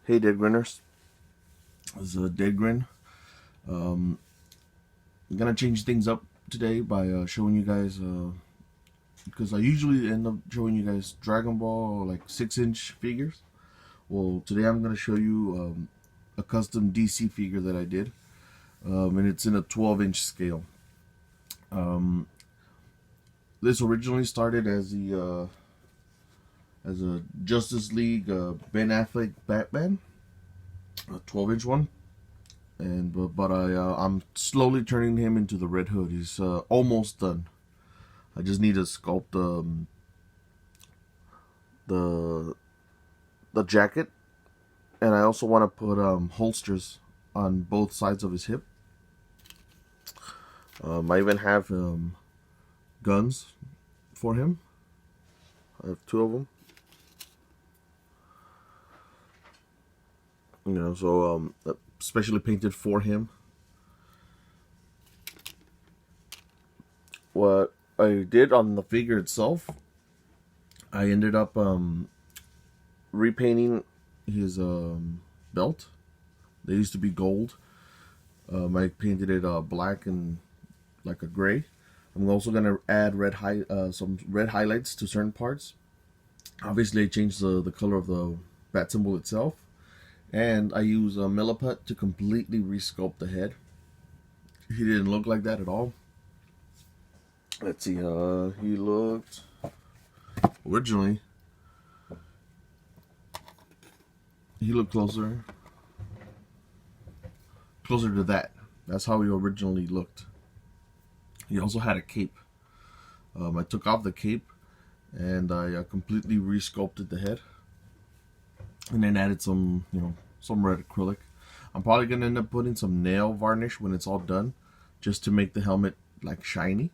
Hey Deadgrinners, this is a Deadgrin. I'm gonna change things up today by showing you guys, because I usually end up showing you guys Dragon Ball like 6-inch figures. Well, today I'm gonna show you a custom DC figure that I did, and it's in a 12-inch scale. This originally started as a Justice League Ben Affleck Batman, a 12-inch one. And I'm slowly turning him into the Red Hood. He's almost done. I just need to sculpt the the jacket, and I also want to put holsters on both sides of his hip. I even have guns for him. I have 2 of them. So specially painted for him. What I did on the figure itself, I ended up repainting his belt. They used to be gold. I painted it black and like a gray. I'm also gonna add some red highlights to certain parts. Obviously, I changed the color of the bat symbol itself, and I use a milliput to completely resculpt the head. He didn't look like that at all. Let's see, he looked originally. He looked closer to that. That's how he originally looked. He also had a cape. I took off the cape and I completely resculpted the head, and then added some red acrylic. I'm probably gonna end up putting some nail varnish when it's all done, just to make the helmet like shiny.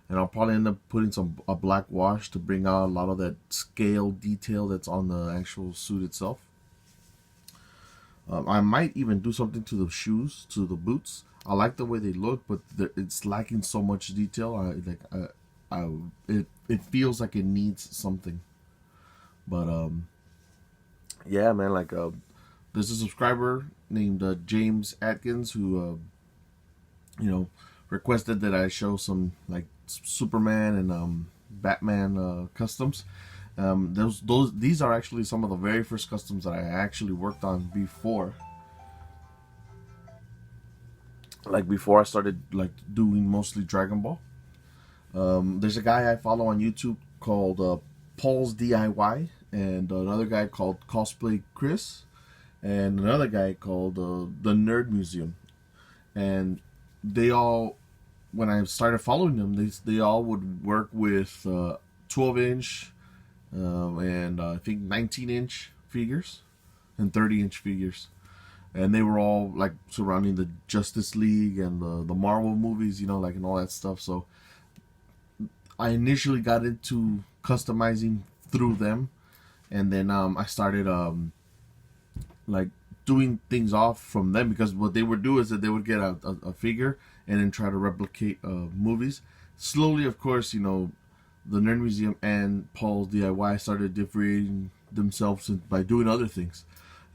And I'll probably end up putting a black wash to bring out a lot of that scale detail that's on the actual suit itself. I might even do something to the shoes, to the boots. I like the way they look, but it's lacking so much detail. It feels like it needs something. But yeah, man, there's a subscriber named James Atkins who requested that I show some like Superman and Batman customs. These are actually some of the very first customs that I actually worked on before I started doing mostly Dragon Ball. There's a guy I follow on YouTube called Paul's DIY, and another guy called Cosplay Chris, and another guy called the Nerd Museum. And they all, when I started following them, they all would work with 12-inch and I think 19-inch figures and 30-inch figures, and they were all like surrounding the Justice League and the Marvel movies, and all that stuff. So I initially got into customizing through them, and then I started like doing things off from them, because what they would do is that they would get a figure and then try to replicate movies. Slowly, of course, the Nerd Museum and Paul's DIY started differentiating themselves by doing other things,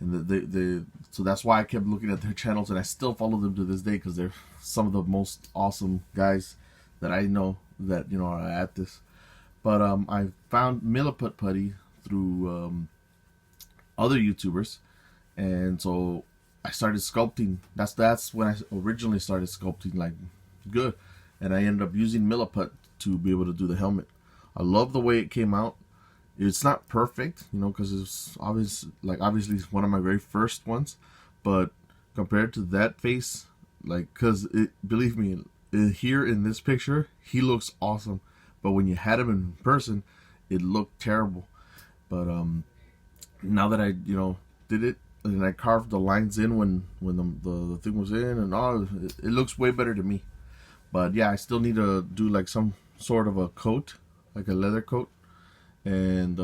and so that's why I kept looking at their channels, and I still follow them to this day, because they're some of the most awesome guys that I know that are at this. But I found Milliput Putty through other YouTubers, and so I started sculpting. That's when I originally started sculpting like good, and I ended up using Milliput to be able to do the helmet. I love the way it came out. It's not perfect, because it's obviously it's one of my very first ones, but compared to that face, because believe me, here in this picture he looks awesome, but when you had him in person, it looked terrible. But now that I did it, and I carved the lines in when the thing was in, and all, it looks way better to me. But yeah, I still need to do like some sort of a coat, like a leather coat, and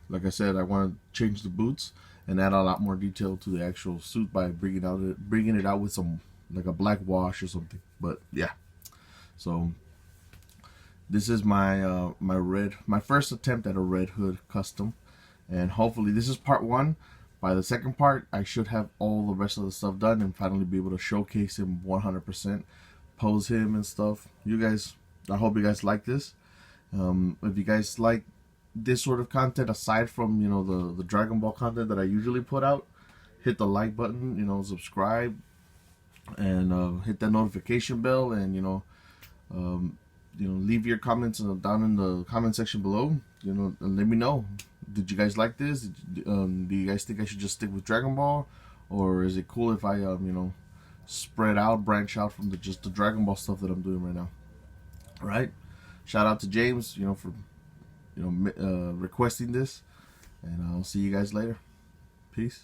like I said, I want to change the boots and add a lot more detail to the actual suit by bringing it out with some like a black wash or something. But yeah, so this is my my first attempt at a Red Hood custom, and hopefully this is part 1. by the second part, I should have all the rest of the stuff done and finally be able to showcase him 100%, pose him and stuff. You guys, I hope you guys like this. If you guys like this sort of content, aside from, you know, the Dragon Ball content that I usually put out, hit the like button, you know, subscribe, and hit that notification bell, and leave your comments down in the comment section below, and let me know. Did you guys like this? Do you guys think I should just stick with Dragon Ball, or is it cool if I spread out, branch out from just the Dragon Ball stuff that I'm doing right now? All right, shout out to James, for requesting this, and I'll see you guys later. Peace.